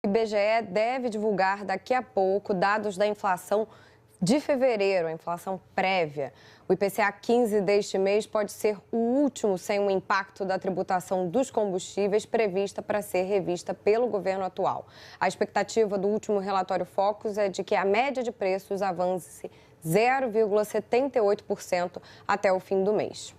O IBGE deve divulgar daqui a pouco dados da inflação de fevereiro, a inflação prévia. O IPCA 15 deste mês pode ser o último sem o impacto da tributação dos combustíveis prevista para ser revista pelo governo atual. A expectativa do último relatório Focus é de que a média de preços avance 0,78% até o fim do mês.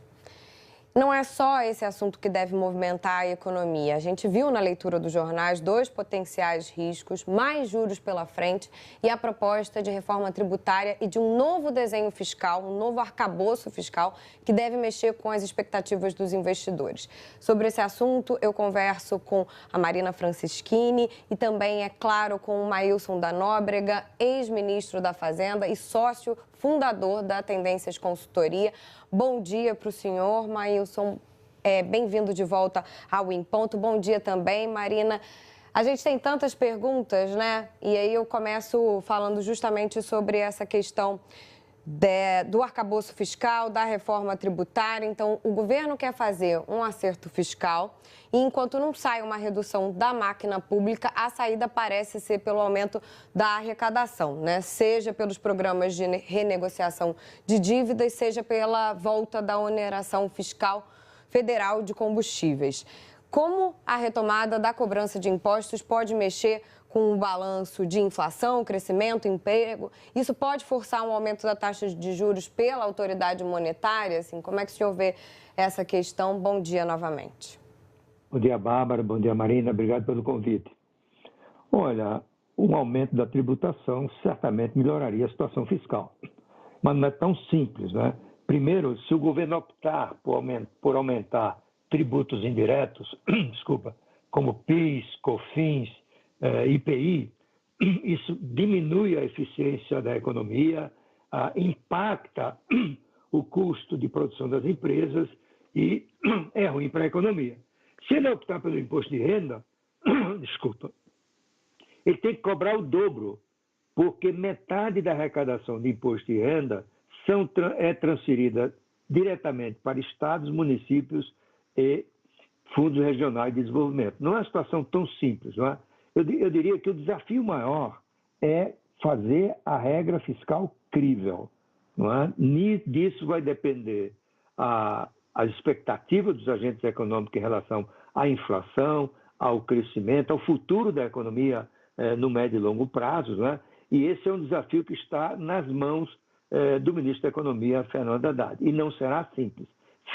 Não é só esse assunto que deve movimentar a economia. A gente viu na leitura dos jornais 2 potenciais riscos, mais juros pela frente e a proposta de reforma tributária e de um novo desenho fiscal, um novo arcabouço fiscal que deve mexer com as expectativas dos investidores. Sobre esse assunto, eu converso com a Marina Francischini e também, é claro, com o Maílson da Nóbrega, ex-ministro da Fazenda e sócio fundador da Tendências Consultoria. Bom dia para o senhor, Maílson. Bem-vindo de volta ao Em Ponto. Bom dia também, Marina. A gente tem tantas perguntas, né? E aí eu começo falando justamente sobre essa questão do arcabouço fiscal, da reforma tributária. Então, o governo quer fazer um acerto fiscal e, enquanto não sai uma redução da máquina pública, a saída parece ser pelo aumento da arrecadação, né? Seja pelos programas de renegociação de dívidas, seja pela volta da oneração fiscal federal de combustíveis. Como a retomada da cobrança de impostos pode mexer com o balanço de inflação, crescimento, emprego? Isso pode forçar um aumento da taxa de juros pela autoridade monetária? Assim, como é que o senhor vê essa questão? Bom dia novamente. Bom dia, Bárbara. Bom dia, Marina. Obrigado pelo convite. Olha, um aumento da tributação certamente melhoraria a situação fiscal, mas não é tão simples, né? Primeiro, se o governo optar por aumentar tributos indiretos, como PIS, COFINS, IPI, isso diminui a eficiência da economia, impacta o custo de produção das empresas e é ruim para a economia. Se ele optar pelo imposto de renda, ele tem que cobrar o dobro, porque metade da arrecadação de imposto de renda é transferida diretamente para estados, municípios e fundos regionais de desenvolvimento. Não é uma situação tão simples, não é? Eu diria que o desafio maior é fazer a regra fiscal crível, não é? Disso vai depender as expectativas dos agentes econômicos em relação à inflação, ao crescimento, ao futuro da economia no médio e longo prazo, não é? E esse é um desafio que está nas mãos do ministro da Economia, Fernando Haddad, e não será simples.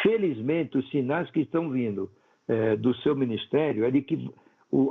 Felizmente, os sinais que estão vindo do seu ministério é de que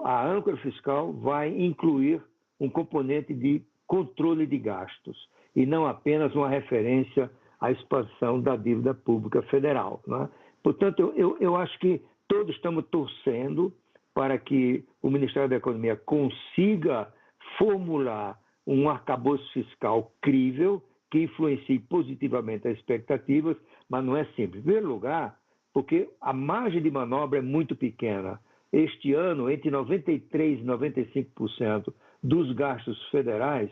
a âncora fiscal vai incluir um componente de controle de gastos e não apenas uma referência à expansão da dívida pública federal, não é? Portanto, eu acho que todos estamos torcendo para que o Ministério da Economia consiga formular um arcabouço fiscal crível que influencie positivamente as expectativas, mas não é simples. Em primeiro lugar, porque a margem de manobra é muito pequena. Este ano, entre 93% e 95% dos gastos federais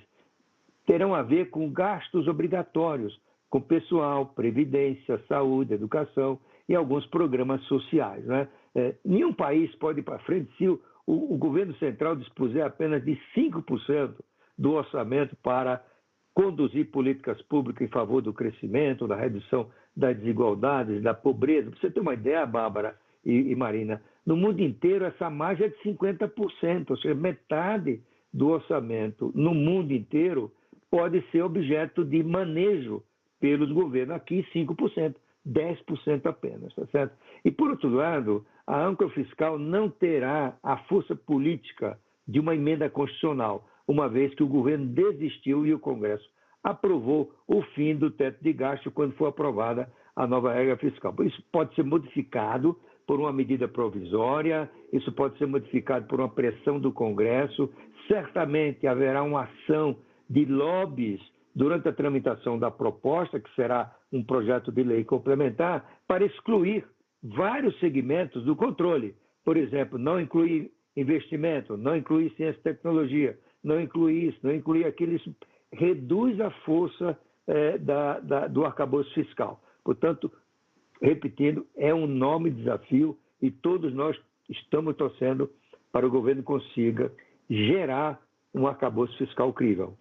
terão a ver com gastos obrigatórios, com pessoal, previdência, saúde, educação e alguns programas sociais, né? Nenhum país pode ir para frente se o governo central dispuser apenas de 5% do orçamento para conduzir políticas públicas em favor do crescimento, da redução das desigualdades, da pobreza. Para você ter uma ideia, Bárbara e Marina, no mundo inteiro essa margem é de 50%, ou seja, metade do orçamento no mundo inteiro pode ser objeto de manejo pelos governos. Aqui 5%, 10% apenas, tá certo? E por outro lado, a âncora fiscal não terá a força política de uma emenda constitucional, uma vez que o governo desistiu e o Congresso aprovou o fim do teto de gasto quando for aprovada a nova regra fiscal. Isso pode ser modificado por uma medida provisória, isso pode ser modificado por uma pressão do Congresso, certamente haverá uma ação de lobbies durante a tramitação da proposta, que será um projeto de lei complementar, para excluir vários segmentos do controle. Por exemplo, não incluir investimento, não incluir ciência e tecnologia, não incluir isso, não incluir aquilo. Isso reduz a força do arcabouço fiscal. Portanto, repetindo, é um enorme desafio e todos nós estamos torcendo para o governo consiga gerar um arcabouço fiscal crível.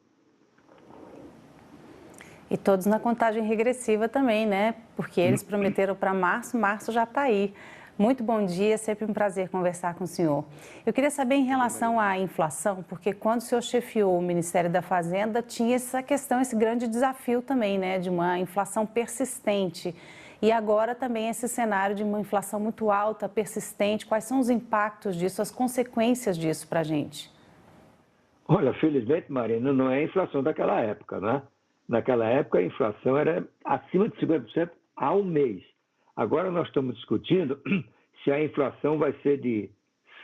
E todos na contagem regressiva também, né? Porque eles prometeram para março, março já está aí. Muito bom dia, sempre um prazer conversar com o senhor. Eu queria saber em relação à inflação, porque quando o senhor chefiou o Ministério da Fazenda, tinha essa questão, esse grande desafio também, né? De uma inflação persistente. E agora também esse cenário de uma inflação muito alta, persistente. Quais são os impactos disso, as consequências disso para a gente? Olha, felizmente, Marina, não é a inflação daquela época, né? Naquela época, a inflação era acima de 50% ao mês. Agora nós estamos discutindo se a inflação vai ser de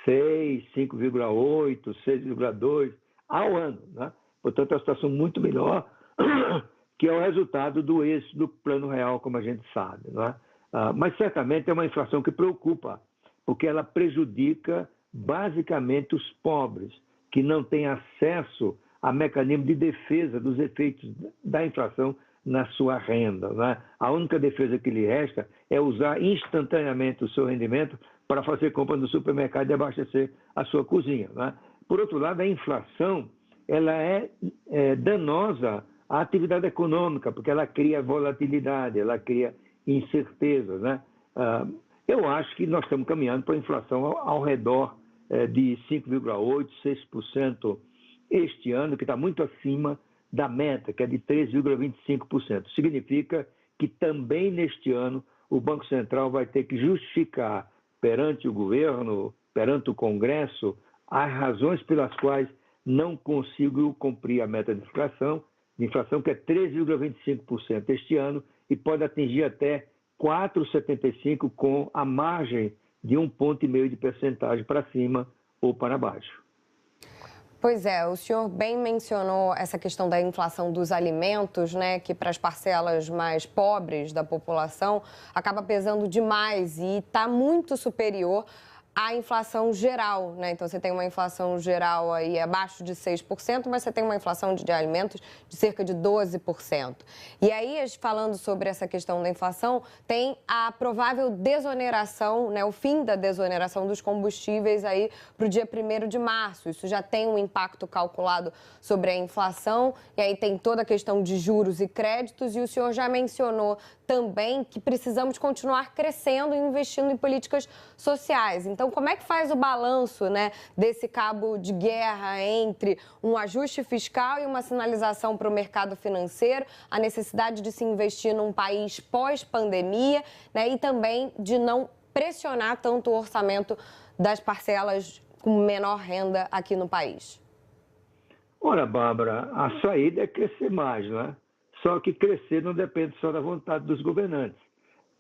6, 5,8, 6,2 ao ano, né? Portanto, é uma situação muito melhor, que é o resultado do êxito do Plano Real, como a gente sabe, né? Mas certamente é uma inflação que preocupa, porque ela prejudica basicamente os pobres, que não têm acesso a mecanismo de defesa dos efeitos da inflação na sua renda, né? A única defesa que lhe resta é usar instantaneamente o seu rendimento para fazer compra no supermercado e abastecer a sua cozinha, né? Por outro lado, a inflação ela é danosa à atividade econômica, porque ela cria volatilidade, ela cria incerteza, né? Eu acho que nós estamos caminhando para a inflação ao redor de 5,8%, 6% este ano, que está muito acima da meta, que é de 3,25%. Significa que também neste ano o Banco Central vai ter que justificar perante o governo, perante o Congresso, as razões pelas quais não conseguiu cumprir a meta de inflação que é 3,25% este ano e pode atingir até 4,75% com a margem de 1,5 ponto de percentagem para cima ou para baixo. Pois é, o senhor bem mencionou essa questão da inflação dos alimentos, né, que para as parcelas mais pobres da população acaba pesando demais e está muito superior à inflação geral, né? Então, você tem uma inflação geral aí abaixo de 6%, mas você tem uma inflação de alimentos de cerca de 12%. E aí, falando sobre essa questão da inflação, tem a provável desoneração, né, o fim da desoneração dos combustíveis aí para o dia 1º de março. Isso já tem um impacto calculado sobre a inflação, e aí tem toda a questão de juros e créditos, e o senhor já mencionou também que precisamos continuar crescendo e investindo em políticas sociais. Então, como é que faz o balanço, né, desse cabo de guerra entre um ajuste fiscal e uma sinalização para o mercado financeiro, a necessidade de se investir num país pós-pandemia, né, e também de não pressionar tanto o orçamento das parcelas com menor renda aqui no país? Ora, Bárbara, a saída é crescer mais, né? Só que crescer não depende só da vontade dos governantes.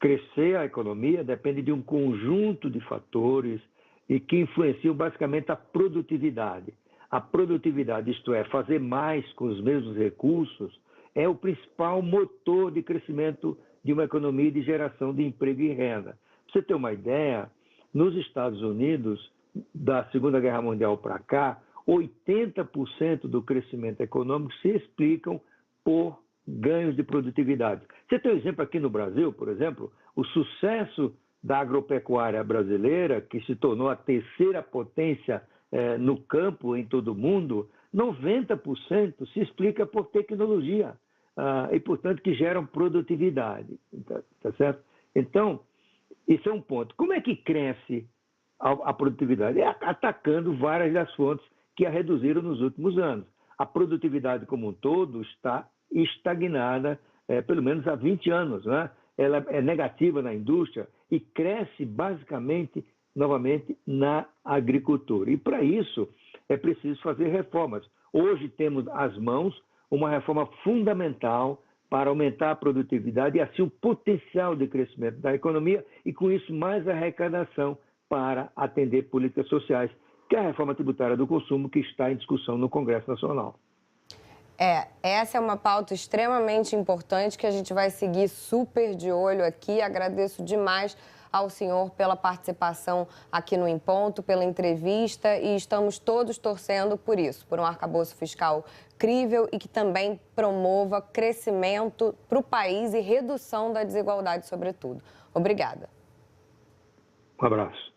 Crescer a economia depende de um conjunto de fatores e que influenciam basicamente a produtividade. A produtividade, isto é, fazer mais com os mesmos recursos, é o principal motor de crescimento de uma economia e de geração de emprego e renda. Para você ter uma ideia, nos Estados Unidos, da Segunda Guerra Mundial para cá, 80% do crescimento econômico se explicam por ganhos de produtividade. Você tem um exemplo aqui no Brasil, por exemplo, o sucesso da agropecuária brasileira, que se tornou a terceira potência no campo em todo o mundo, 90% se explica por tecnologia e, portanto, que geram produtividade. Tá certo? Então, isso é um ponto. Como é que cresce a produtividade? É atacando várias das fontes que a reduziram nos últimos anos. A produtividade como um todo está estagnada, pelo menos há 20 anos, né? Ela é negativa na indústria e cresce basicamente, novamente, na agricultura. E para isso é preciso fazer reformas. Hoje temos às mãos uma reforma fundamental para aumentar a produtividade e assim o potencial de crescimento da economia e com isso mais arrecadação para atender políticas sociais, que é a reforma tributária do consumo que está em discussão no Congresso Nacional. Essa é uma pauta extremamente importante que a gente vai seguir super de olho aqui. Agradeço demais ao senhor pela participação aqui no Em Ponto, pela entrevista, e estamos todos torcendo por isso, por um arcabouço fiscal crível e que também promova crescimento para o país e redução da desigualdade, sobretudo. Obrigada. Um abraço.